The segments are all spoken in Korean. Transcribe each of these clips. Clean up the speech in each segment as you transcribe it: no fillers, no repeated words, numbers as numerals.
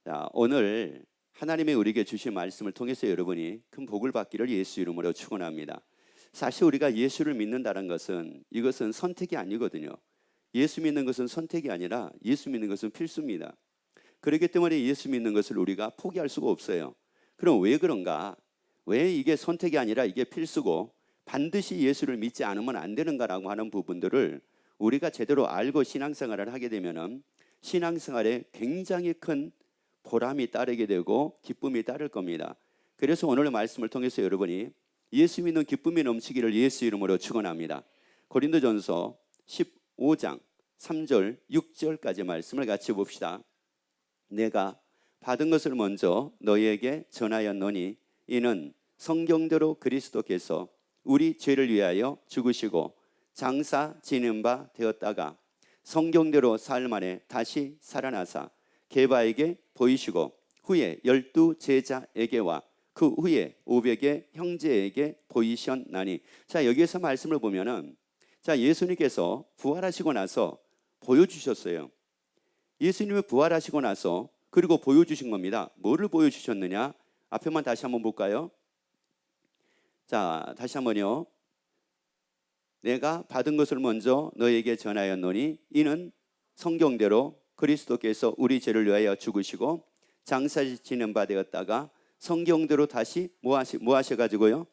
자, 오늘 하나님의 우리에게 주신 말씀을 통해서 여러분이 큰 복을 받기를 예수 이름으로 축원합니다. 사실 우리가 예수를 믿는다는 것은 이것은 선택이 아니거든요. 예수 믿는 것은 선택이 아니라 예수 믿는 것은 필수입니다. 그렇기 때문에 예수 믿는 것을 우리가 포기할 수가 없어요. 그럼 왜 그런가? 왜 이게 선택이 아니라 이게 필수고 반드시 예수를 믿지 않으면 안 되는가라고 하는 부분들을 우리가 제대로 알고 신앙생활을 하게 되면은 신앙생활에 굉장히 큰 보람이 따르게 되고 기쁨이 따를 겁니다. 그래서 오늘의 말씀을 통해서 여러분이 예수 믿는 기쁨이 넘치기를 예수 이름으로 축원합니다. 고린도전서 15장 3절 6절까지 말씀을 같이 봅시다. 내가 받은 것을 먼저 너희에게 전하였노니 이는 성경대로 그리스도께서 우리 죄를 위하여 죽으시고 장사 지는 바 되었다가 성경대로 사흘 만에 다시 살아나사 게바에게 보이시고 후에 12 제자에게와 그 후에 500의 형제에게 보이셨나니. 자, 여기에서 말씀을 보면은 자, 예수님께서 부활하시고 나서 보여주셨어요. 예수님이 부활하시고 나서 그리고 보여주신 겁니다. 뭐를 보여주셨느냐? 앞에만 다시 한번 볼까요? 자, 다시 한번요. 내가 받은 것을 먼저 너에게 전하였노니 이는 성경대로 그리스도께서 우리 죄를 위하여 죽으시고 장사 지는 바 되었다가 성경대로 다시 뭐 하셔가지고요?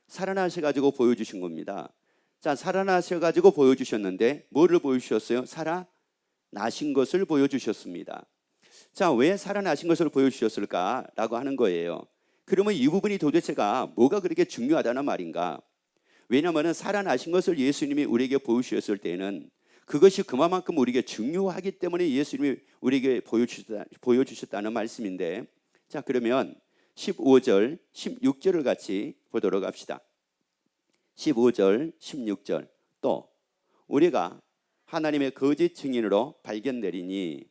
살아나셔가지고 보여주신 겁니다. 자, 살아나셔가지고 보여주셨는데 뭐를 보여주셨어요? 살아나신 것을 보여주셨습니다. 자, 왜 살아나신 것을 보여주셨을까라고 하는 거예요. 그러면 이 부분이 도대체가 뭐가 그렇게 중요하다는 말인가? 왜냐하면 살아나신 것을 예수님이 우리에게 보여주셨을 때는 그것이 그만큼 우리에게 중요하기 때문에 예수님이 우리에게 보여주셨다는 말씀인데, 자, 그러면 15절 16절을 같이 보도록 합시다. 15절 16절 또 우리가 하나님의 거짓 증인으로 발견되리니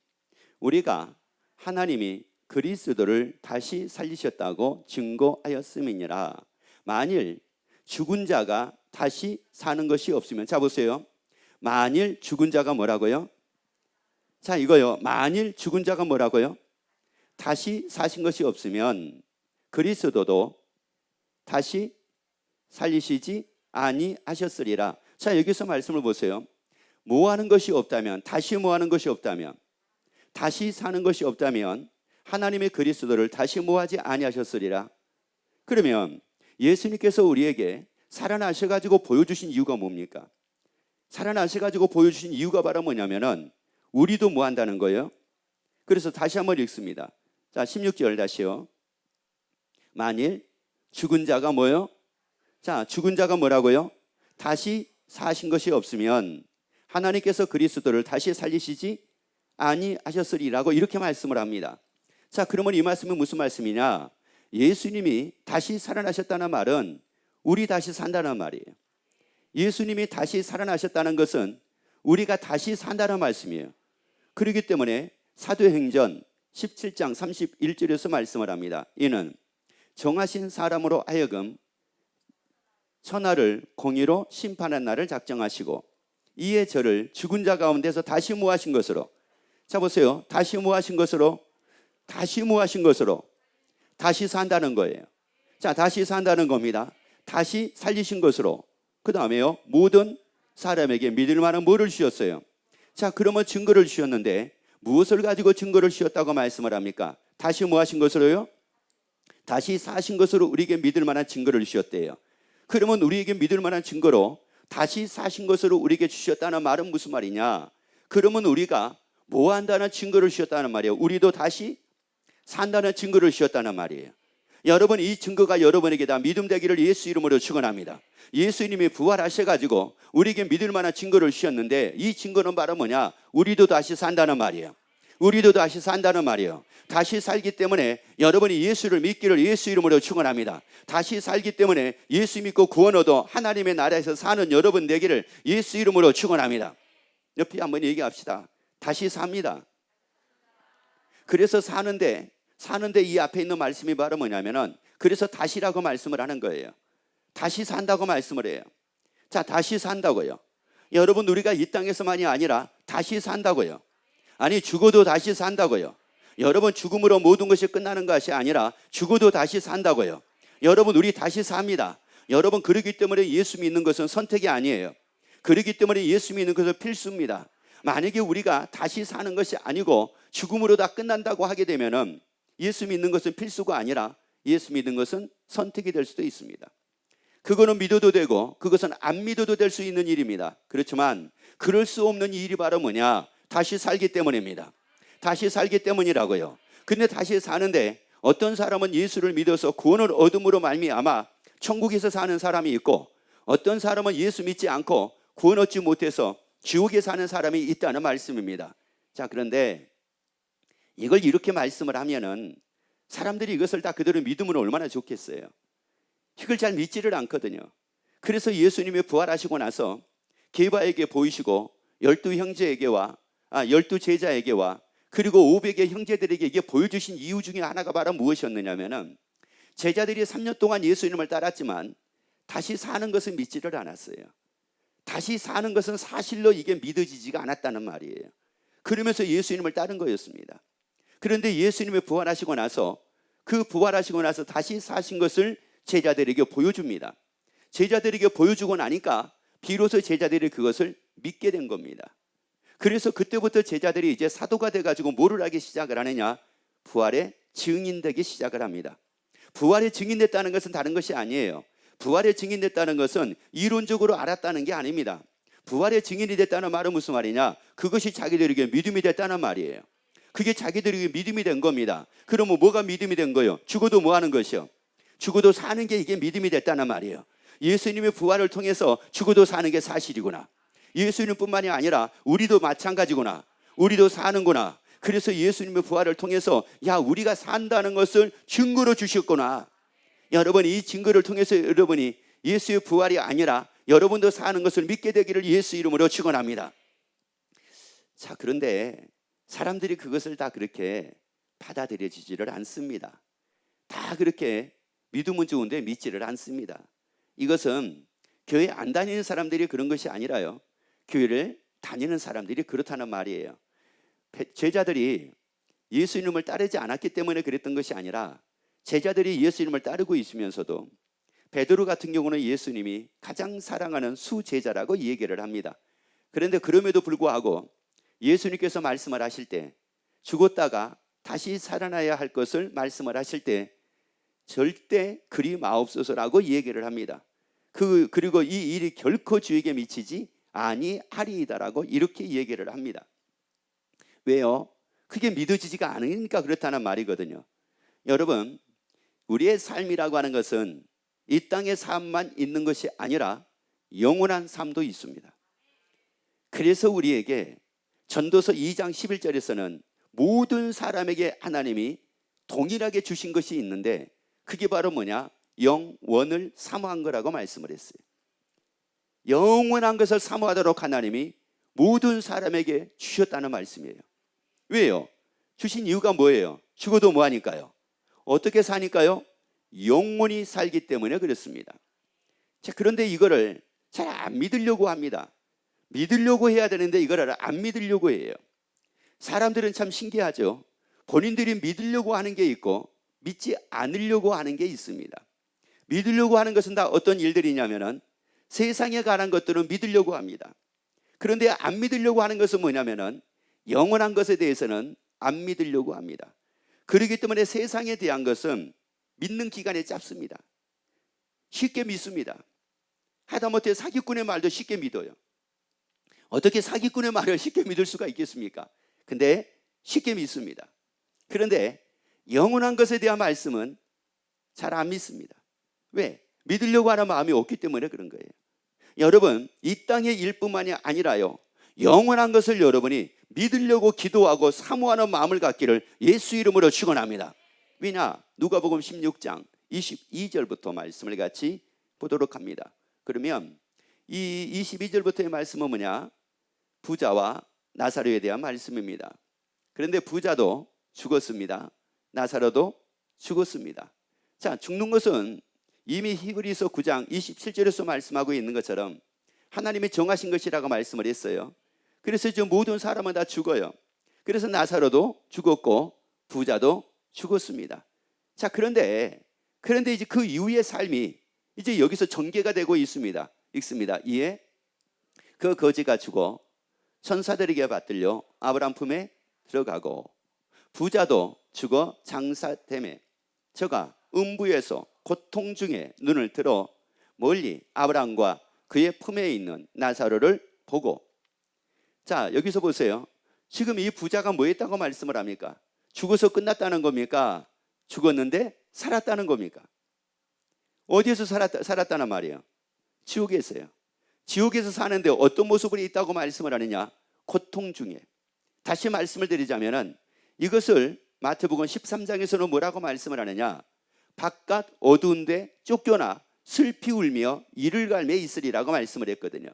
우리가 하나님이 그리스도를 다시 살리셨다고 증거하였음이니라. 만일 죽은 자가 다시 사는 것이 없으면, 자 보세요. 만일 죽은 자가 뭐라고요? 자, 이거요. 만일 죽은 자가 뭐라고요? 다시 사신 것이 없으면 그리스도도 다시 살리시지 아니하셨으리라. 자, 여기서 말씀을 보세요. 뭐 하는 것이 없다면, 다시 뭐 하는 것이 없다면, 다시 사는 것이 없다면 하나님의 그리스도를 다시 뭐 하지 아니하셨으리라. 그러면 예수님께서 우리에게 살아나셔가지고 보여주신 이유가 뭡니까? 살아나셔가지고 보여주신 이유가 바로 뭐냐면은 우리도 뭐 한다는 거예요? 그래서 다시 한번 읽습니다. 자, 16절 다시요. 만일 죽은 자가 뭐요? 자, 죽은 자가 뭐라고요? 다시 사신 것이 없으면 하나님께서 그리스도를 다시 살리시지 아니하셨으리라고 이렇게 말씀을 합니다. 자, 그러면 이 말씀은 무슨 말씀이냐? 예수님이 다시 살아나셨다는 말은 우리 다시 산다는 말이에요. 예수님이 다시 살아나셨다는 것은 우리가 다시 산다는 말씀이에요. 그렇기 때문에 사도행전 17장 31절에서 말씀을 합니다. 이는 정하신 사람으로 하여금 천하를 공의로 심판한 날을 작정하시고 이에 저를 죽은 자 가운데서 다시 모하신 것으로. 자, 보세요. 다시 모하신 것으로, 다시 모하신 것으로 다시 산다는 거예요. 자, 다시 산다는 겁니다. 다시 살리신 것으로. 그 다음에요, 모든 사람에게 믿을 만한 뭐를 주셨어요? 자, 그러면 증거를 주셨는데 무엇을 가지고 증거를 주셨다고 말씀을 합니까? 다시 뭐 하신 것으로요? 다시 사신 것으로 우리에게 믿을 만한 증거를 주셨대요. 그러면 우리에게 믿을 만한 증거로 다시 사신 것으로 우리에게 주셨다는 말은 무슨 말이냐? 그러면 우리가 뭐 한다는 증거를 주셨다는 말이에요. 우리도 다시 산다는 증거를 주셨다는 말이에요. 여러분, 이 증거가 여러분에게 다 믿음 되기를 예수 이름으로 축원합니다. 예수님이 부활하셔가지고 우리에게 믿을 만한 증거를 주셨는데 이 증거는 바로 뭐냐? 우리도 다시 산다는 말이에요. 우리도 다시 산다는 말이에요. 다시 살기 때문에 여러분이 예수를 믿기를 예수 이름으로 축원합니다. 다시 살기 때문에 예수 믿고 구원 얻어 하나님의 나라에서 사는 여러분 되기를 예수 이름으로 축원합니다. 옆에 한번 얘기합시다. 다시 삽니다. 그래서 사는데 이 앞에 있는 말씀이 바로 뭐냐면은 그래서 다시라고 말씀을 하는 거예요. 다시 산다고 말씀을 해요. 자, 다시 산다고요. 여러분, 우리가 이 땅에서만이 아니라 다시 산다고요. 아니, 죽어도 다시 산다고요. 여러분, 죽음으로 모든 것이 끝나는 것이 아니라 죽어도 다시 산다고요. 여러분, 우리 다시 삽니다. 여러분, 그러기 때문에 예수 믿는 것은 선택이 아니에요. 그러기 때문에 예수 믿는 것은 필수입니다. 만약에 우리가 다시 사는 것이 아니고 죽음으로 다 끝난다고 하게 되면은 예수 믿는 것은 필수가 아니라 예수 믿는 것은 선택이 될 수도 있습니다. 그거는 믿어도 되고 그것은 안 믿어도 될 수 있는 일입니다. 그렇지만 그럴 수 없는 일이 바로 뭐냐? 다시 살기 때문입니다. 다시 살기 때문이라고요. 근데 다시 사는데 어떤 사람은 예수를 믿어서 구원을 얻음으로 말미암아 천국에서 사는 사람이 있고, 어떤 사람은 예수 믿지 않고 구원 얻지 못해서 지옥에 사는 사람이 있다는 말씀입니다. 자, 그런데 이걸 이렇게 말씀을 하면은 사람들이 이것을 다 그대로 믿으면 얼마나 좋겠어요. 이걸 잘 믿지를 않거든요. 그래서 예수님이 부활하시고 나서 게바에게 보이시고 12 제자에게와 그리고 500의 형제들에게 이게 보여주신 이유 중에 하나가 바로 무엇이었느냐면은, 제자들이 3년 동안 예수님을 따랐지만 다시 사는 것을 믿지를 않았어요. 다시 사는 것은 사실로 이게 믿어지지가 않았다는 말이에요. 그러면서 예수님을 따른 거였습니다. 그런데 예수님이 부활하시고 나서 다시 사신 것을 제자들에게 보여줍니다. 제자들에게 보여주고 나니까 비로소 제자들이 그것을 믿게 된 겁니다. 그래서 그때부터 제자들이 이제 사도가 돼가지고 뭐를 하기 시작을 하느냐? 부활의 증인되기 시작을 합니다. 부활의 증인됐다는 것은 다른 것이 아니에요. 부활의 증인됐다는 것은 이론적으로 알았다는 게 아닙니다. 부활의 증인이 됐다는 말은 무슨 말이냐? 그것이 자기들에게 믿음이 됐다는 말이에요. 그게 자기들에게 믿음이 된 겁니다. 그러면 뭐가 믿음이 된 거예요? 죽어도 뭐 하는 것이요? 죽어도 사는 게 이게 믿음이 됐다는 말이에요. 예수님의 부활을 통해서 죽어도 사는 게 사실이구나. 예수님뿐만이 아니라 우리도 마찬가지구나. 우리도 사는구나. 그래서 예수님의 부활을 통해서 우리가 산다는 것을 증거로 주셨구나. 여러분, 이 증거를 통해서 여러분이 예수의 부활이 아니라 여러분도 사는 것을 믿게 되기를 예수 이름으로 축원합니다. 자, 그런데 사람들이 그것을 다 그렇게 받아들여지지를 않습니다. 다 그렇게 믿으면 좋은데 믿지를 않습니다. 이것은 교회 안 다니는 사람들이 그런 것이 아니라요, 교회를 다니는 사람들이 그렇다는 말이에요. 제자들이 예수님을 따르지 않았기 때문에 그랬던 것이 아니라, 제자들이 예수님을 따르고 있으면서도 베드로 같은 경우는 예수님이 가장 사랑하는 수제자라고 얘기를 합니다. 그런데 그럼에도 불구하고 예수님께서 말씀을 하실 때, 죽었다가 다시 살아나야 할 것을 말씀을 하실 때 절대 그리 마옵소서라고 얘기를 합니다. 그리고 이 일이 결코 주에게 미치지 아니하리이다라고 이렇게 얘기를 합니다. 왜요? 그게 믿어지지가 않으니까 그렇다는 말이거든요. 여러분, 우리의 삶이라고 하는 것은 이 땅의 삶만 있는 것이 아니라 영원한 삶도 있습니다. 그래서 우리에게 전도서 2장 11절에서는 모든 사람에게 하나님이 동일하게 주신 것이 있는데, 그게 바로 뭐냐? 영원을 사모한 거라고 말씀을 했어요. 영원한 것을 사모하도록 하나님이 모든 사람에게 주셨다는 말씀이에요. 왜요? 주신 이유가 뭐예요? 죽어도 뭐 하니까요? 어떻게 사니까요? 영원히 살기 때문에 그렇습니다. 자, 그런데 이거를 잘 안 믿으려고 합니다. 믿으려고 해야 되는데 이거를 안 믿으려고 해요. 사람들은 참 신기하죠. 본인들이 믿으려고 하는 게 있고 믿지 않으려고 하는 게 있습니다. 믿으려고 하는 것은 다 어떤 일들이냐면은 세상에 관한 것들은 믿으려고 합니다. 그런데 안 믿으려고 하는 것은 뭐냐면은 영원한 것에 대해서는 안 믿으려고 합니다. 그렇기 때문에 세상에 대한 것은 믿는 기간이 짧습니다. 쉽게 믿습니다. 하다못해 사기꾼의 말도 쉽게 믿어요. 어떻게 사기꾼의 말을 쉽게 믿을 수가 있겠습니까? 근데 쉽게 믿습니다. 그런데 영원한 것에 대한 말씀은 잘 안 믿습니다. 왜? 믿으려고 하는 마음이 없기 때문에 그런 거예요. 여러분, 이 땅의 일뿐만이 아니라요, 영원한 것을 여러분이 믿으려고 기도하고 사모하는 마음을 갖기를 예수 이름으로 축원합니다. 왜냐? 누가복음 16장 22절부터 말씀을 같이 보도록 합니다. 그러면 이 22절부터의 말씀은 뭐냐? 부자와 나사로에 대한 말씀입니다. 그런데 부자도 죽었습니다. 나사로도 죽었습니다. 자, 죽는 것은 이미 히브리서 9장 27절에서 말씀하고 있는 것처럼 하나님이 정하신 것이라고 말씀을 했어요. 그래서 이제 모든 사람은 다 죽어요. 그래서 나사로도 죽었고 부자도 죽었습니다. 자, 그런데 이제 그 이후의 삶이 이제 여기서 전개가 되고 있습니다. 이에 그 거지가 죽어 천사들에게 받들려 아브라함 품에 들어가고, 부자도 죽어 장사됨에 저가 음부에서 고통 중에 눈을 들어 멀리 아브라함과 그의 품에 있는 나사로를 보고. 자, 여기서 보세요. 지금 이 부자가 뭐 했다고 말씀을 합니까? 죽어서 끝났다는 겁니까? 죽었는데 살았다는 겁니까? 어디에서 살았다는 말이에요? 지옥에서요. 지옥에서 사는데 어떤 모습으로 있다고 말씀을 하느냐? 고통 중에. 다시 말씀을 드리자면은 이것을 마태복음 13장에서는 뭐라고 말씀을 하느냐? 바깥 어두운데 쫓겨나 슬피 울며 이를 갈매 있으리라고 말씀을 했거든요.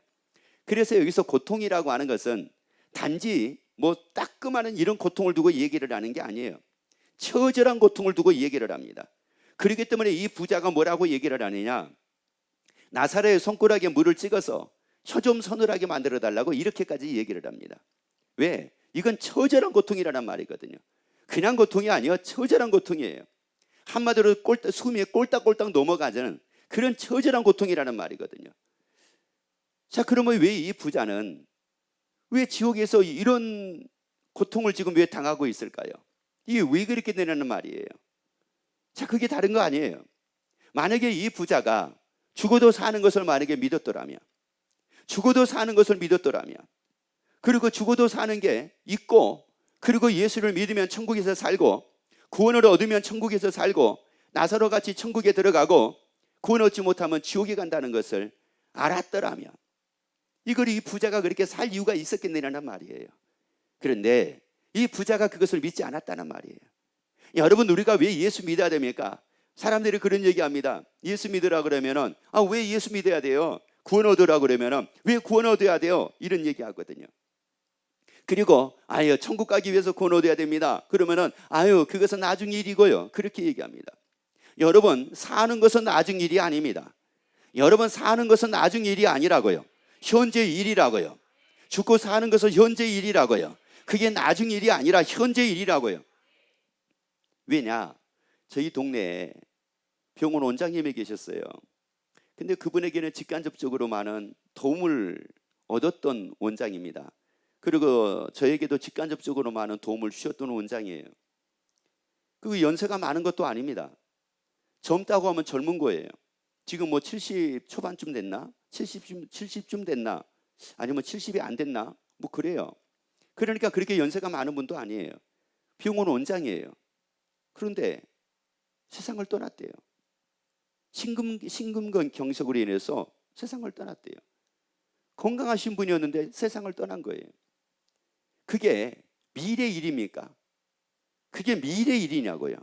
그래서 여기서 고통이라고 하는 것은 단지 뭐 따끔한 이런 고통을 두고 얘기를 하는 게 아니에요. 처절한 고통을 두고 얘기를 합니다. 그렇기 때문에 이 부자가 뭐라고 얘기를 하느냐? 나사로의 손가락에 물을 찍어서 혀 좀 서늘하게 만들어 달라고 이렇게까지 얘기를 합니다. 왜? 이건 처절한 고통이라는 말이거든요. 그냥 고통이 아니에요. 처절한 고통이에요. 한마디로 숨이 꼴딱꼴딱 넘어가자는 그런 처절한 고통이라는 말이거든요. 자, 그러면 왜 이 부자는 왜 지옥에서 이런 고통을 지금 왜 당하고 있을까요? 이게 왜 그렇게 되냐는 말이에요. 자, 그게 다른 거 아니에요. 만약에 이 부자가 죽어도 사는 것을 만약에 믿었더라면, 그리고 죽어도 사는 게 있고, 그리고 예수를 믿으면 천국에서 살고, 구원을 얻으면 천국에서 살고, 나사로 같이 천국에 들어가고, 구원 얻지 못하면 지옥에 간다는 것을 알았더라면, 이걸 이 부자가 그렇게 살 이유가 있었겠느냐는 말이에요. 그런데 이 부자가 그것을 믿지 않았다는 말이에요. 여러분, 우리가 왜 예수 믿어야 됩니까? 사람들이 그런 얘기합니다. 예수 믿으라 그러면은 왜 예수 믿어야 돼요? 구원 얻으라 그러면은 왜 구원 얻어야 돼요? 이런 얘기하거든요. 그리고 천국 가기 위해서 구원 얻어야 됩니다. 그러면은 그것은 나중 일이고요. 그렇게 얘기합니다. 여러분, 사는 것은 나중 일이 아닙니다. 여러분, 사는 것은 나중 일이 아니라고요. 현재 일이라고요. 죽고 사는 것은 현재 일이라고요. 그게 나중 일이 아니라 현재 일이라고요. 왜냐? 저희 동네에 병원 원장님이 계셨어요. 근데 그분에게는 직간접적으로 많은 도움을 얻었던 원장입니다. 그리고 저에게도 직간접적으로 많은 도움을 주셨던 원장이에요. 그 연세가 많은 것도 아닙니다. 젊다고 하면 젊은 거예요. 지금 뭐 70 초반쯤 됐나? 70쯤 됐나? 아니면 70이 안 됐나? 뭐 그래요. 그러니까 그렇게 연세가 많은 분도 아니에요. 병원 원장이에요. 그런데 세상을 떠났대요. 심근경색으로 인해서 세상을 떠났대요. 건강하신 분이었는데 세상을 떠난 거예요. 그게 미래 일입니까? 그게 미래 일이냐고요.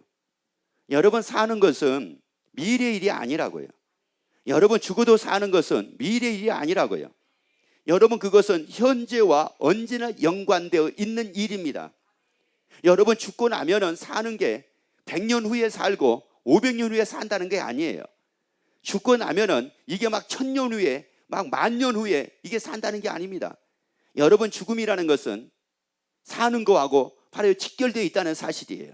여러분, 사는 것은 미래 일이 아니라고요. 여러분, 죽어도 사는 것은 미래 일이 아니라고요. 여러분, 그것은 현재와 언제나 연관되어 있는 일입니다. 여러분, 죽고 나면은 사는 게 100년 후에 살고 500년 후에 산다는 게 아니에요. 죽고 나면은 이게 막 1000년 후에 막 10,000년 후에 이게 산다는 게 아닙니다. 여러분, 죽음이라는 것은 사는 거하고 바로 직결되어 있다는 사실이에요.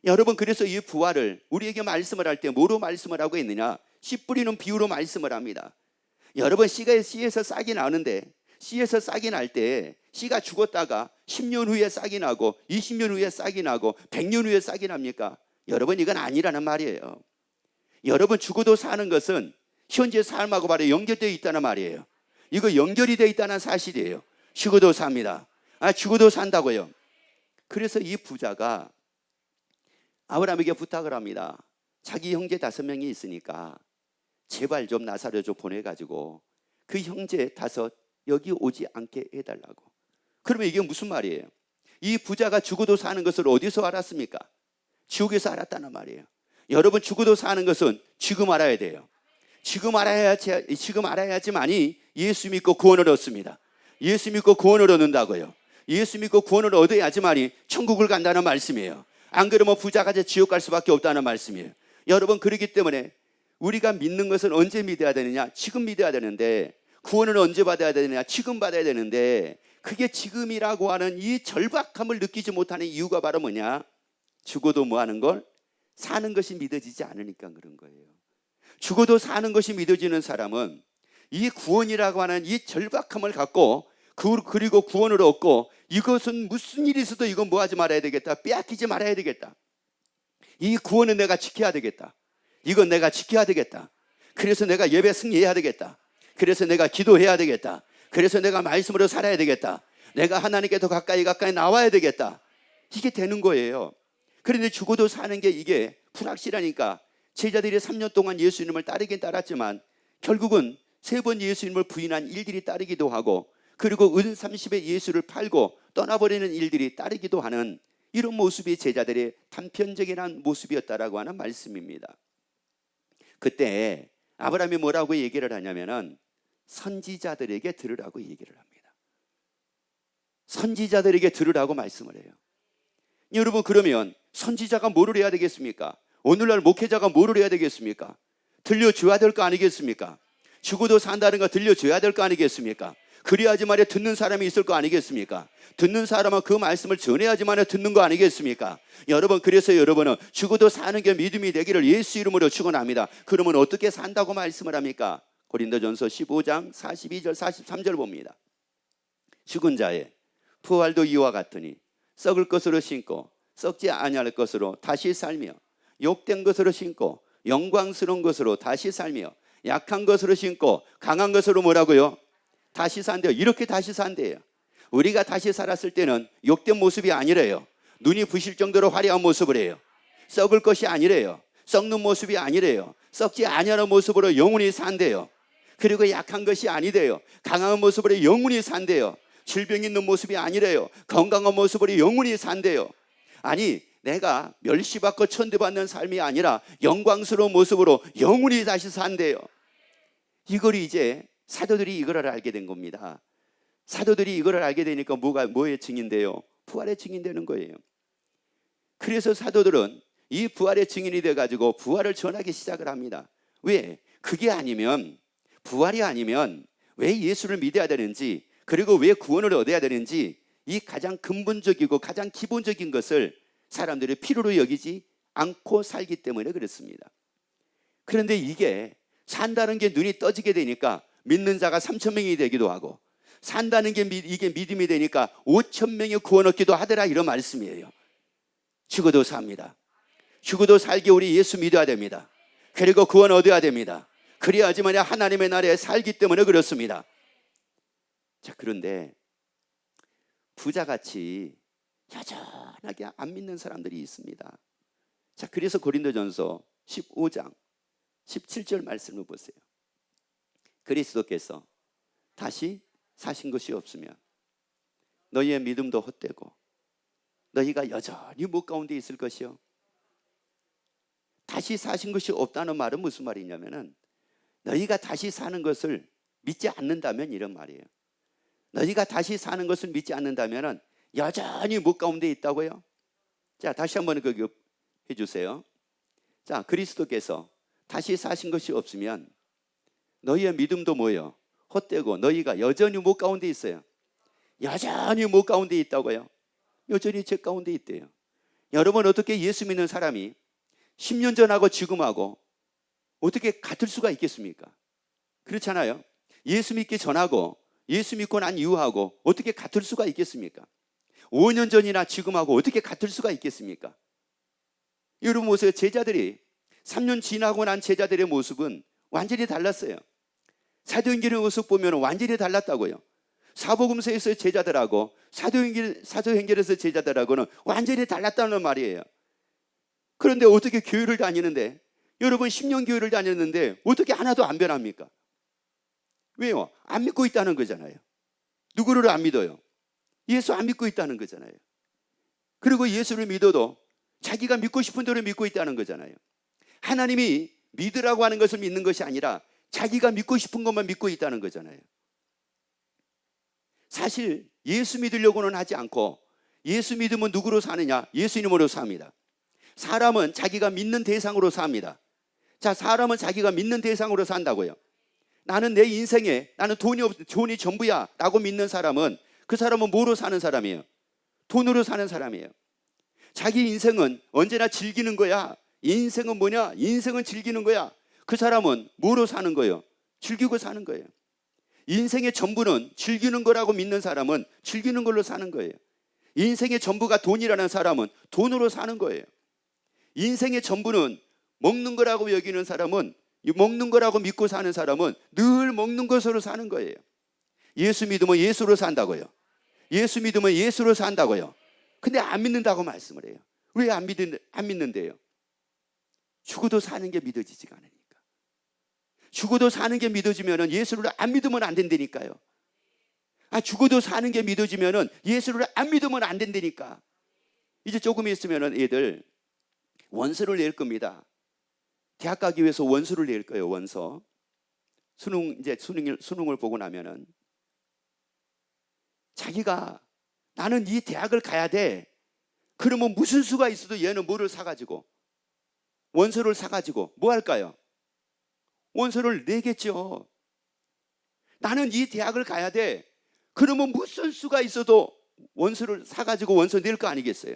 여러분, 그래서 이 부활을 우리에게 말씀을 할 때 뭐로 말씀을 하고 있느냐? 씨 뿌리는 비유로 말씀을 합니다. 여러분, 씨에서 싹이 나는데, 씨에서 싹이 날 때 씨가 죽었다가 10년 후에 싹이 나고 20년 후에 싹이 나고 100년 후에 싹이 납니까? 여러분, 이건 아니라는 말이에요. 여러분, 죽어도 사는 것은 현재 삶하고 바로 연결되어 있다는 말이에요. 이거 연결이 되어 있다는 사실이에요. 죽어도 삽니다. 죽어도 산다고요. 그래서 이 부자가 아브라함에게 부탁을 합니다. 자기 형제 5명이 있으니까 제발 좀 나사로 좀 보내가지고 그 형제 5 여기 오지 않게 해달라고. 그러면 이게 무슨 말이에요? 이 부자가 죽어도 사는 것을 어디서 알았습니까? 지옥에서 알았다는 말이에요. 여러분, 죽어도 사는 것은 지금 알아야 돼요. 지금 알아야지만이 예수 믿고 구원을 얻습니다. 예수 믿고 구원을 얻는다고요. 예수 믿고 구원을 얻어야지만이 천국을 간다는 말씀이에요. 안 그러면 부자가 지옥 갈 수밖에 없다는 말씀이에요. 여러분, 그렇기 때문에 우리가 믿는 것은 언제 믿어야 되느냐? 지금 믿어야 되는데, 구원을 언제 받아야 되느냐? 지금 받아야 되는데, 그게 지금이라고 하는 이 절박함을 느끼지 못하는 이유가 바로 뭐냐? 죽어도 뭐 하는 걸? 사는 것이 믿어지지 않으니까 그런 거예요. 죽어도 사는 것이 믿어지는 사람은 이 구원이라고 하는 이 절박함을 갖고 그리고 구원을 얻고 이것은 무슨 일이 있어도 이건 뭐 하지 말아야 되겠다. 빼앗기지 말아야 되겠다. 이 구원은 내가 지켜야 되겠다. 이건 내가 지켜야 되겠다. 그래서 내가 예배 승리해야 되겠다. 그래서 내가 기도해야 되겠다. 그래서 내가 말씀으로 살아야 되겠다. 내가 하나님께 더 가까이 나와야 되겠다. 이게 되는 거예요. 그런데 죽어도 사는 게 이게 불확실하니까 제자들이 3년 동안 예수님을 따르긴 따랐지만 결국은 3번 예수님을 부인한 일들이 따르기도 하고 그리고 은 30에 예수를 팔고 떠나버리는 일들이 따르기도 하는 이런 모습이 제자들의 단편적인 모습이었다라고 하는 말씀입니다. 그때 아브라함이 뭐라고 얘기를 하냐면은 선지자들에게 들으라고 얘기를 합니다. 선지자들에게 들으라고 말씀을 해요. 여러분, 그러면 선지자가 뭐를 해야 되겠습니까? 오늘날 목회자가 뭐를 해야 되겠습니까? 들려줘야 될 거 아니겠습니까? 죽어도 산다는 거 들려줘야 될 거 아니겠습니까? 그래야지만 듣는 사람이 있을 거 아니겠습니까? 듣는 사람은 그 말씀을 전해야지만 듣는 거 아니겠습니까? 여러분, 그래서 여러분은 죽어도 사는 게 믿음이 되기를 예수 이름으로 축원합니다. 그러면 어떻게 산다고 말씀을 합니까? 고린도전서 15장 42절 43절 봅니다. 죽은 자의 부활도 이와 같으니 썩을 것으로 신고 썩지 아니할 것으로 다시 살며 욕된 것으로 신고 영광스러운 것으로 다시 살며 약한 것으로 신고 강한 것으로 뭐라고요? 다시 산대요. 이렇게 다시 산대요. 우리가 다시 살았을 때는 욕된 모습이 아니래요. 눈이 부실 정도로 화려한 모습을 해요. 썩을 것이 아니래요. 썩는 모습이 아니래요. 썩지 아니하는 모습으로 영원히 산대요. 그리고 약한 것이 아니래요. 강한 모습으로 영원히 산대요. 질병 있는 모습이 아니래요. 건강한 모습으로 영원히 산대요. 아니, 내가 멸시받고 천대받는 삶이 아니라 영광스러운 모습으로 영원히 다시 산대요. 이걸 이제 사도들이 이걸 알게 된 겁니다. 사도들이 이걸 알게 되니까 뭐의 증인돼요? 부활의 증인되는 거예요. 그래서 사도들은 이 부활의 증인이 돼가지고 부활을 전하기 시작을 합니다. 왜? 그게 아니면, 부활이 아니면 왜 예수를 믿어야 되는지, 그리고 왜 구원을 얻어야 되는지, 이 가장 근본적이고 가장 기본적인 것을 사람들이 필요로 여기지 않고 살기 때문에 그렇습니다. 그런데 이게 산다는 게 눈이 떠지게 되니까 믿는 자가 3,000명이 되기도 하고, 산다는 게 이게 믿음이 되니까 5,000명이 구원 얻기도 하더라, 이런 말씀이에요. 죽어도 삽니다. 죽어도 살기 우리 예수 믿어야 됩니다. 그리고 구원 얻어야 됩니다. 그래야지만 하나님의 나라에 살기 때문에 그렇습니다. 자, 그런데 부자같이 여전하게 안 믿는 사람들이 있습니다. 자, 그래서 고린도전서 15장 17절 말씀을 보세요. 그리스도께서 다시 사신 것이 없으면 너희의 믿음도 헛되고 너희가 여전히 못 가운데 있을 것이요. 다시 사신 것이 없다는 말은 무슨 말이냐면은 너희가 다시 사는 것을 믿지 않는다면 이런 말이에요. 너희가 다시 사는 것을 믿지 않는다면은 여전히 못 가운데 있다고요. 자, 다시 한번 그거 해주세요. 자, 그리스도께서 다시 사신 것이 없으면 너희의 믿음도 뭐예요? 헛되고 너희가 여전히 못 가운데 있어요. 여전히 못 가운데 있다고요. 여전히 제 가운데 있대요. 여러분, 어떻게 예수 믿는 사람이 10년 전하고 지금하고 어떻게 같을 수가 있겠습니까? 그렇잖아요. 예수 믿기 전하고 예수 믿고 난 이후하고 어떻게 같을 수가 있겠습니까? 5년 전이나 지금하고 어떻게 같을 수가 있겠습니까? 여러분 보세요. 제자들이 3년 지나고 난 제자들의 모습은 완전히 달랐어요. 사도행전의 모습 보면 완전히 달랐다고요. 사복음서에서의 제자들하고 사도행전에서 제자들하고는 완전히 달랐다는 말이에요. 그런데 어떻게 교회를 다니는데, 여러분 10년 교회를 다녔는데 어떻게 하나도 안 변합니까? 왜요? 안 믿고 있다는 거잖아요. 누구를 안 믿어요? 예수 안 믿고 있다는 거잖아요. 그리고 예수를 믿어도 자기가 믿고 싶은 대로 믿고 있다는 거잖아요. 하나님이 믿으라고 하는 것을 믿는 것이 아니라 자기가 믿고 싶은 것만 믿고 있다는 거잖아요. 사실 예수 믿으려고는 하지 않고, 예수 믿으면 누구로 사느냐? 예수 이름으로 삽니다. 사람은 자기가 믿는 대상으로 삽니다. 자, 사람은 자기가 믿는 대상으로 산다고요. 나는 내 인생에 나는 돈이 전부야 라고 믿는 사람은, 그 사람은 뭐로 사는 사람이에요? 돈으로 사는 사람이에요. 자기 인생은 언제나 즐기는 거야. 인생은 뭐냐? 인생은 즐기는 거야. 그 사람은 뭐로 사는 거예요? 즐기고 사는 거예요. 인생의 전부는 즐기는 거라고 믿는 사람은 즐기는 걸로 사는 거예요. 인생의 전부가 돈이라는 사람은 돈으로 사는 거예요. 인생의 전부는 먹는 거라고 여기는 사람은, 먹는 거라고 믿고 사는 사람은 늘 먹는 것으로 사는 거예요. 예수 믿으면 예수로 산다고요. 예수 믿으면 예수로 산다고요. 근데 안 믿는다고 말씀을 해요. 왜 안 믿는데요? 죽어도 사는 게 믿어지지가 않으니까. 죽어도 사는 게 믿어지면 예수를 안 믿으면 안 된다니까요. 죽어도 사는 게 믿어지면 예수를 안 믿으면 안 된다니까. 이제 조금 있으면 애들 원서를 낼 겁니다. 대학 가기 위해서 원서를 낼 거예요. 원서. 수능을 보고 나면은 자기가 나는 이 대학을 가야 돼. 그러면 무슨 수가 있어도 얘는 뭐를 사가지고, 원서를 사가지고 뭐 할까요? 원서를 내겠죠. 나는 이 대학을 가야 돼. 그러면 무슨 수가 있어도 원서를 사가지고 원서 낼 거 아니겠어요?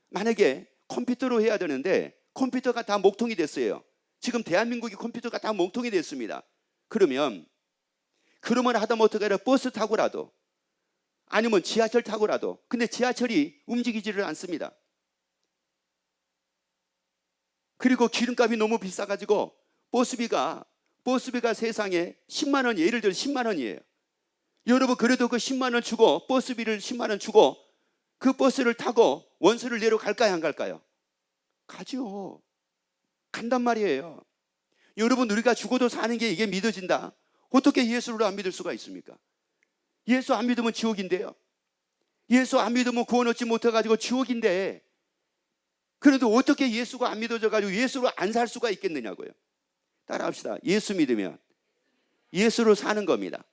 만약에 컴퓨터로 해야 되는데 컴퓨터가 다 목통이 됐어요. 지금 대한민국이 컴퓨터가 다 목통이 됐습니다. 그러면 하다못해 버스 타고라도, 아니면 지하철 타고라도, 근데 지하철이 움직이지를 않습니다. 그리고 기름값이 너무 비싸가지고 버스비가 세상에 10만 원, 예를 들어 10만 원이에요. 여러분, 그래도 그 10만 원 주고, 버스비를 10만 원 주고 그 버스를 타고 원서를 내러 갈까요, 안 갈까요? 가죠. 간단 말이에요. 여러분, 우리가 죽어도 사는 게 이게 믿어진다. 어떻게 예수를 안 믿을 수가 있습니까? 예수 안 믿으면 지옥인데요. 예수 안 믿으면 구원 얻지 못해가지고 지옥인데, 그래도 어떻게 예수가 안 믿어져가지고 예수로 안 살 수가 있겠느냐고요. 따라합시다. 예수 믿으면 예수로 사는 겁니다.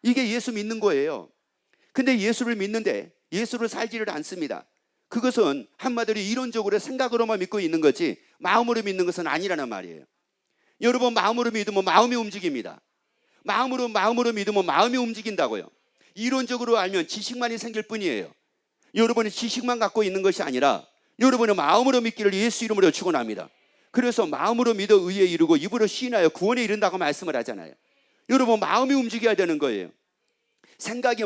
이게 예수 믿는 거예요. 근데 예수를 믿는데 예수로 살지를 않습니다. 그것은 한마디로 이론적으로 생각으로만 믿고 있는 거지 마음으로 믿는 것은 아니라는 말이에요. 여러분, 마음으로 믿으면 마음이 움직입니다. 마음으로 믿으면 마음이 움직인다고요. 이론적으로 알면 지식만이 생길 뿐이에요. 여러분이 지식만 갖고 있는 것이 아니라 여러분은 마음으로 믿기를 예수 이름으로 축원합니다. 그래서 마음으로 믿어 의에 이르고 입으로 시인하여 구원에 이른다고 말씀을 하잖아요. 여러분, 마음이 움직여야 되는 거예요.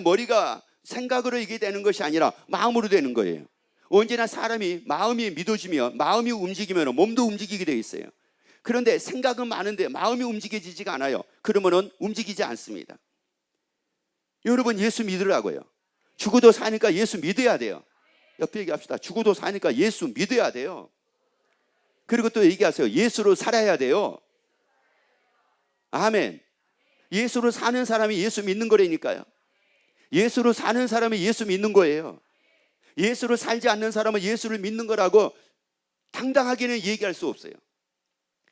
머리가 생각으로 이게 되는 것이 아니라 마음으로 되는 거예요. 언제나 사람이 마음이 믿어지면, 마음이 움직이면 몸도 움직이게 되어 있어요. 그런데 생각은 많은데 마음이 움직여지지가 않아요. 그러면은 움직이지 않습니다. 여러분, 예수 믿으라고요. 죽어도 사니까 예수 믿어야 돼요. 옆에 얘기합시다. 죽어도 사니까 예수 믿어야 돼요. 그리고 또 얘기하세요. 예수로 살아야 돼요. 아멘. 예수로 사는 사람이 예수 믿는 거라니까요. 예수로 사는 사람이 예수 믿는 거예요. 예수로 살지 않는 사람은 예수를 믿는 거라고 당당하게는 얘기할 수 없어요.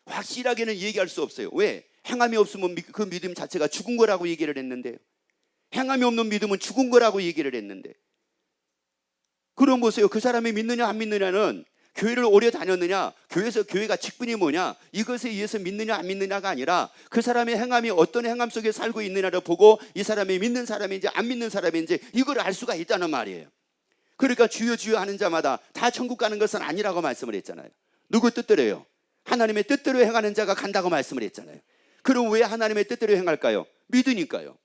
확실하게는 얘기할 수 없어요. 왜? 행함이 없으면 그 믿음 자체가 죽은 거라고 얘기를 했는데요. 행함이 없는 믿음은 죽은 거라고 얘기를 했는데, 그럼 보세요. 그 사람이 믿느냐 안 믿느냐는 교회를 오래 다녔느냐, 교회가 직분이 뭐냐, 이것에 의해서 믿느냐 안 믿느냐가 아니라 그 사람의 행함이 어떤 행함 속에 살고 있느냐를 보고 이 사람이 믿는 사람인지 안 믿는 사람인지 이걸 알 수가 있다는 말이에요. 그러니까 주여 주여 하는 자마다 다 천국 가는 것은 아니라고 말씀을 했잖아요. 누구 뜻대로요? 하나님의 뜻대로 행하는 자가 간다고 말씀을 했잖아요. 그럼 왜 하나님의 뜻대로 행할까요? 믿으니까요.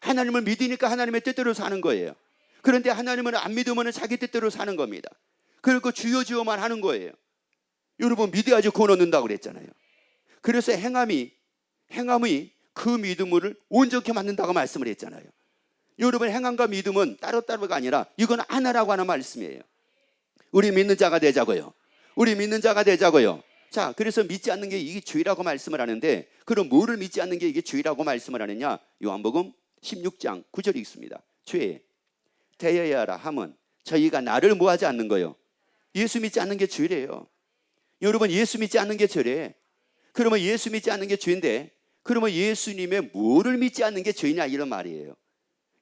하나님을 믿으니까 하나님의 뜻대로 사는 거예요. 그런데 하나님을 안 믿으면 자기 뜻대로 사는 겁니다. 그리고 주여 주여만 하는 거예요. 여러분, 믿어야지 구원 얻는다고 그랬잖아요. 그래서 행함이 그 믿음을 온전케 만든다고 말씀을 했잖아요. 여러분, 행함과 믿음은 따로따로가 아니라 이건 하나라고 하는 말씀이에요. 우리 믿는 자가 되자고요. 자, 그래서 믿지 않는 게 이게 죄라고 말씀을 하는데, 그럼 뭐를 믿지 않는 게 이게 죄라고 말씀을 하느냐? 요한복음 16장 9절이 있습니다. 죄 대여하라 함은 저희가 나를 뭐하지 않는 거요? 예수 믿지 않는 게 죄래요. 여러분, 예수 믿지 않는 게 죄래. 그러면 예수 믿지 않는 게 죄인데, 그러면 예수님의 뭐를 믿지 않는 게 죄냐, 이런 말이에요.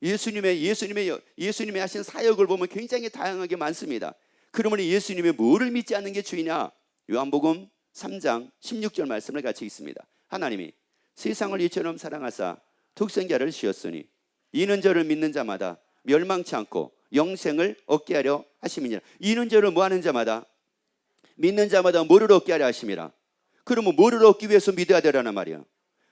예수님의 하신 사역을 보면 굉장히 다양하게 많습니다. 그러면 예수님의 뭐를 믿지 않는 게 죄냐? 요한복음 3장 16절 말씀을 같이 읽습니다. 하나님이 세상을 이처럼 사랑하사 독생자를 주셨으니 이는 저를 믿는 자마다 멸망치 않고 영생을 얻게 하려 하심이니라. 이는 저를 뭐 하는 자마다, 믿는 자마다 뭐를 얻게 하려 하심이라. 그러면 뭐를 얻기 위해서 믿어야 되라는 말이에요.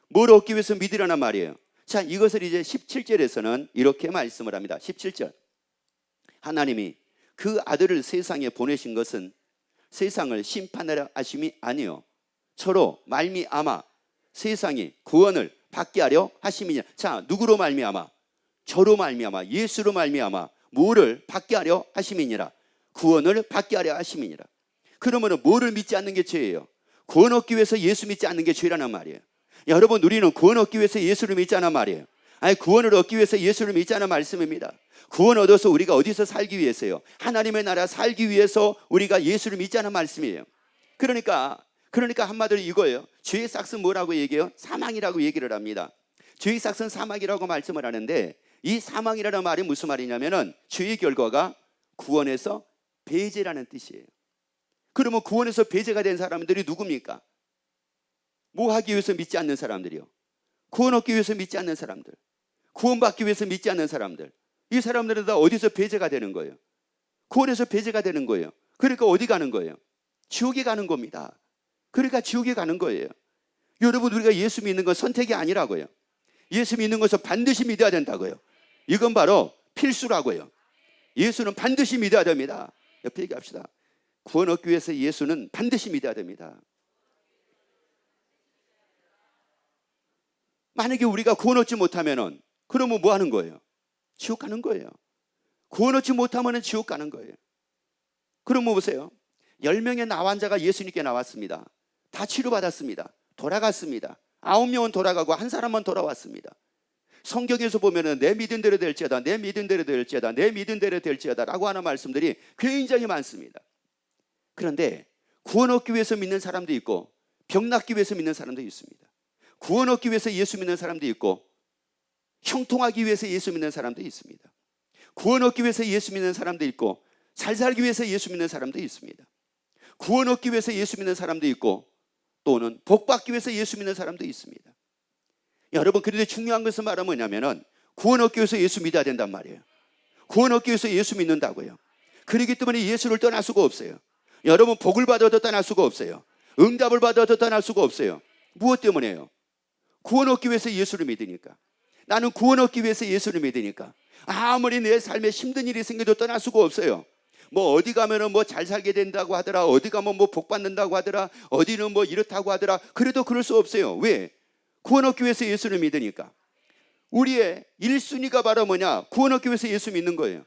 뭘 얻기 위해서 믿으라는 말이에요. 자, 이것을 이제 17절에서는 이렇게 말씀을 합니다. 17절. 하나님이 그 아들을 세상에 보내신 것은 세상을 심판하려 하심이 아니요 저로 말미암아 세상이 구원을 받게 하려 하심이냐. 자, 누구로 말미암아? 저로 말미암아, 예수로 말미암아 뭐를 받게 하려 하심이니라. 구원을 받게 하려 하심이니라. 그러면 뭐를 믿지 않는 게 죄예요? 구원 얻기 위해서 예수 믿지 않는 게 죄라는 말이에요. 여러분, 우리는 구원 얻기 위해서 예수를 믿자는 말이에요. 아니, 구원을 얻기 위해서 예수를 믿자는 말씀입니다. 구원 얻어서 우리가 어디서 살기 위해서요? 하나님의 나라 살기 위해서 우리가 예수를 믿자는 말씀이에요. 그러니까 한마디로 이거예요. 죄의 삭은 뭐라고 얘기해요? 사망이라고 얘기를 합니다. 죄의 삭은 사망이라고 말씀을 하는데, 이 사망이라는 말이 무슨 말이냐면은 죄의 결과가 구원에서 배제라는 뜻이에요. 그러면 구원에서 배제가 된 사람들이 누굽니까? 뭐 하기 위해서 믿지 않는 사람들이요? 구원 얻기 위해서 믿지 않는 사람들, 구원받기 위해서 믿지 않는 사람들, 이 사람들은 다 어디서 배제가 되는 거예요? 구원에서 배제가 되는 거예요. 그러니까 어디 가는 거예요? 지옥에 가는 겁니다. 그러니까 지옥에 가는 거예요. 여러분, 우리가 예수 믿는 건 선택이 아니라고요. 예수 믿는 것은 반드시 믿어야 된다고요. 이건 바로 필수라고요. 예수는 반드시 믿어야 됩니다. 옆에 얘기합시다. 구원 얻기 위해서 예수는 반드시 믿어야 됩니다. 만약에 우리가 구원 얻지 못하면은 그러면 뭐 하는 거예요? 지옥 가는 거예요. 구원 얻지 못하면은 지옥 가는 거예요. 그럼 뭐 보세요. 10명의 나환자가 예수님께 나왔습니다. 다 치료받았습니다. 돌아갔습니다. 9명은 돌아가고 한 사람만 돌아왔습니다. 성경에서 보면은 내 믿은 대로 될지어다, 내 믿은 대로 될지어다, 내 믿은 대로 될지어다 라고 하는 말씀들이 굉장히 많습니다. 그런데 구원 얻기 위해서 믿는 사람도 있고 병 낫기 위해서 믿는 사람도 있습니다. 구원 얻기 위해서 예수 믿는 사람도 있고 형통하기 위해서 예수 믿는 사람도 있습니다. 구원 얻기 위해서 예수 믿는 사람도 있고 잘 살기 위해서 예수 믿는 사람도 있습니다. 구원 얻기 위해서 예수 믿는 사람도 있고 또는 복 받기 위해서 예수 믿는 사람도 있습니다. 여러분, 그런데 중요한 것은 말은 뭐냐면은 구원 얻기 위해서 예수 믿어야 된단 말이에요. 구원 얻기 위해서 예수 믿는다고요. 그렇기 때문에 예수를 떠날 수가 없어요. 여러분, 복을 받아도 떠날 수가 없어요. 응답을 받아도 떠날 수가 없어요. 무엇 때문에요? 구원 얻기 위해서 예수를 믿으니까. 나는 구원 얻기 위해서 예수를 믿으니까. 아무리 내 삶에 힘든 일이 생겨도 떠날 수가 없어요. 뭐 어디 가면은 뭐 잘 살게 된다고 하더라, 어디 가면 뭐 복 받는다고 하더라, 어디는 뭐 이렇다고 하더라. 그래도 그럴 수 없어요. 왜? 구원 얻기 위해서 예수를 믿으니까. 우리의 1순위가 바로 뭐냐? 구원 얻기 위해서 예수 믿는 거예요.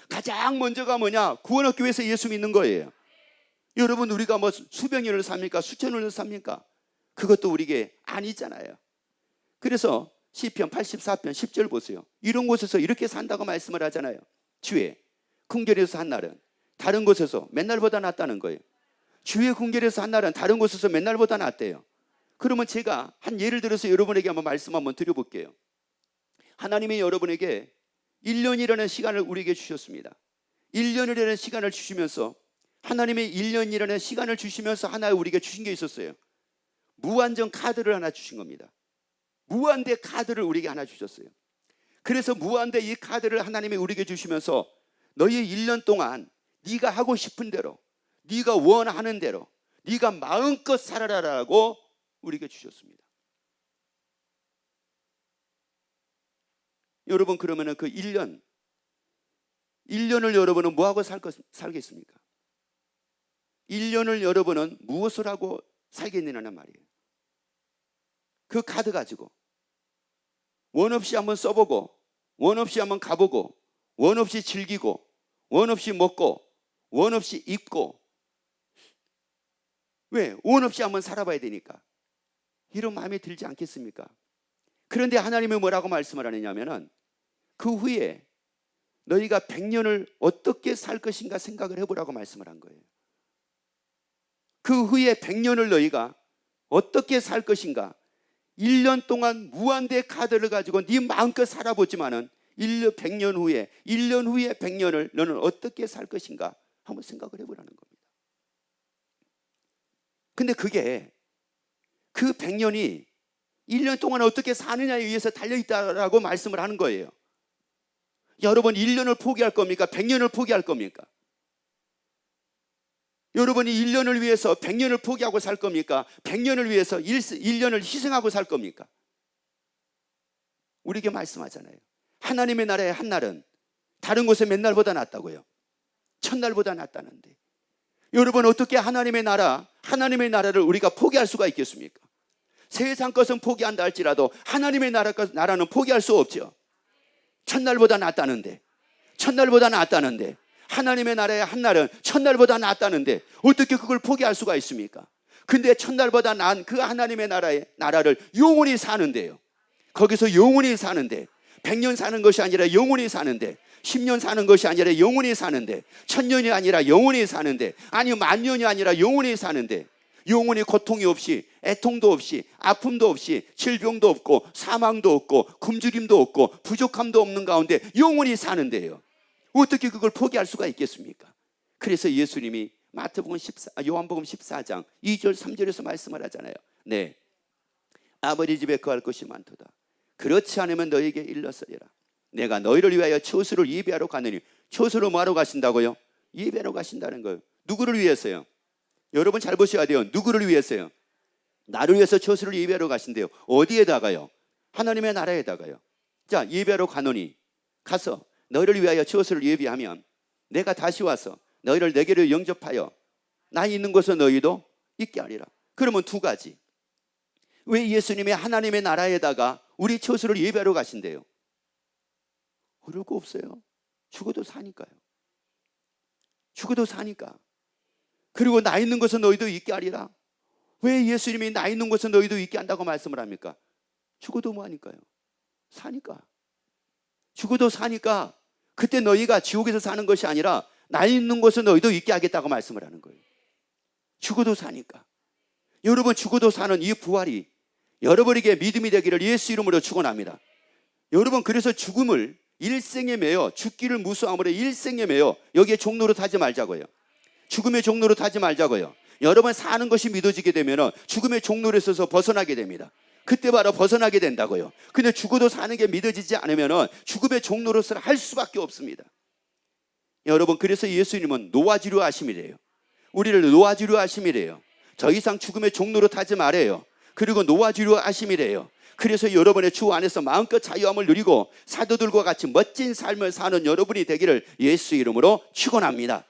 가장 먼저가 뭐냐? 구원 얻기 위해서 예수 믿는 거예요. 여러분, 우리가 뭐 수백 년을 삽니까? 수천 년을 삽니까? 그것도 우리에게 아니잖아요. 그래서 시편 84편 10절 보세요. 이런 곳에서 이렇게 산다고 말씀을 하잖아요. 주의 궁결에서 한 날은 다른 곳에서 맨날보다 낫다는 거예요. 주의 궁결에서 한 날은 다른 곳에서 맨날보다 낫대요. 그러면 제가 한 예를 들어서 여러분에게 한번 말씀 한번 드려볼게요. 하나님이 여러분에게 1년이라는 시간을 우리에게 주셨습니다. 1년이라는 시간을 주시면서 하나님의 1년이라는 시간을 주시면서 하나 우리에게 주신 게 있었어요. 무한정 카드를 하나 주신 겁니다. 무한대 카드를 우리에게 하나 주셨어요. 그래서 무한대 이 카드를 하나님이 우리에게 주시면서 너희 1년 동안 네가 하고 싶은 대로, 네가 원하는 대로, 네가 마음껏 살아라라고 우리에게 주셨습니다. 여러분, 그러면은 그 1년을 여러분은 뭐하고 살겠습니까? 1년을 여러분은 무엇을 하고 살겠느냐는 말이에요. 그 카드 가지고 원 없이 한번 써보고, 원 없이 한번 가보고, 원 없이 즐기고, 원 없이 먹고, 원 없이 입고. 왜? 원 없이 한번 살아봐야 되니까. 이런 마음이 들지 않겠습니까? 그런데 하나님이 뭐라고 말씀을 하느냐면은 그 후에 너희가 100년을 어떻게 살 것인가 생각을 해보라고 말씀을 한 거예요. 그 후에 100년을 너희가 어떻게 살 것인가. 1년 동안 무한대 카드를 가지고 네 마음껏 살아보지만은 100년 후에 100년을 너는 어떻게 살 것인가 한번 생각을 해보라는 겁니다. 근데 그게 그 100년이 1년 동안 어떻게 사느냐에 의해서 달려있다라고 말씀을 하는 거예요. 여러분 1년을 포기할 겁니까? 100년을 포기할 겁니까? 여러분이 1년을 위해서 100년을 포기하고 살 겁니까? 100년을 위해서 1년을 희생하고 살 겁니까? 우리에게 말씀하잖아요. 하나님의 나라의 한 날은 다른 곳에 몇 날보다 낫다고요. 첫날보다 낫다는데, 여러분 어떻게 하나님의 나라를 우리가 포기할 수가 있겠습니까? 세상 것은 포기한다 할지라도 하나님의 나라는 포기할 수 없죠. 첫날보다 낫다는데, 하나님의 나라의 한 날은 첫날보다 낫다는데 어떻게 그걸 포기할 수가 있습니까? 근데 첫날보다 나은 그 하나님의 나라를 영원히 사는데요. 거기서 영원히 사는데, 100년 사는 것이 아니라 영원히 사는데, 10년 사는 것이 아니라 영원히 사는데, 1000년이 아니라 영원히 사는데, 아니 10,000년이 아니라 영원히 사는데, 영원히 고통이 없이, 애통도 없이, 아픔도 없이, 질병도 없고, 사망도 없고, 굶주림도 없고, 부족함도 없는 가운데 영원히 사는데요. 어떻게 그걸 포기할 수가 있겠습니까? 그래서 예수님이 요한복음 14장 2절 3절에서 말씀을 하잖아요. 네, 아버지 집에 거할 것이 많도다. 그렇지 않으면 너에게 일러서리라. 내가 너희를 위하여 처소를 예비하러 가느니. 처소를 뭐하러 가신다고요? 예비하러 가신다는 거예요. 누구를 위해서요? 여러분 잘 보셔야 돼요. 누구를 위해서요? 나를 위해서 처소를 예비하러 가신대요. 어디에다가요? 하나님의 나라에다가요. 자, 예비하러 가노니, 가서 너희를 위하여 처소를 예비하면 내가 다시 와서 너희를 내게로 영접하여 나 있는 곳에 너희도 있게 하리라. 그러면 두 가지. 왜 예수님이 하나님의 나라에다가 우리 처소를 예배하러 가신대요? 어려울 거 없어요. 죽어도 사니까요. 죽어도 사니까. 그리고 나 있는 곳에 너희도 있게 하리라. 왜 예수님이 나 있는 곳에 너희도 있게 한다고 말씀을 합니까? 죽어도 뭐하니까요? 사니까. 죽어도 사니까 그때 너희가 지옥에서 사는 것이 아니라 나 있는 곳에 너희도 있게 하겠다고 말씀을 하는 거예요. 죽어도 사니까. 여러분 죽어도 사는 이 부활이 여러분에게 믿음이 되기를 예수 이름으로 축원합니다. 여러분 그래서 죽음을 일생에 매여, 죽기를 무수함으로 일생에 매여 여기에 종로로 타지 말자고요. 죽음의 종로로 타지 말자고요. 여러분 사는 것이 믿어지게 되면 죽음의 종로로 서서 벗어나게 됩니다. 그때 바로 벗어나게 된다고요. 근데 죽어도 사는 게 믿어지지 않으면 죽음의 종로로서 할 수밖에 없습니다. 여러분 그래서 예수님은 놓아주려 하심이래요. 우리를 놓아주려 하심이래요. 더 이상 죽음의 종로로 타지 말아요. 그리고 놓아주려 하심이래요. 그래서 여러분의 주 안에서 마음껏 자유함을 누리고 사도들과 같이 멋진 삶을 사는 여러분이 되기를 예수 이름으로 축원합니다.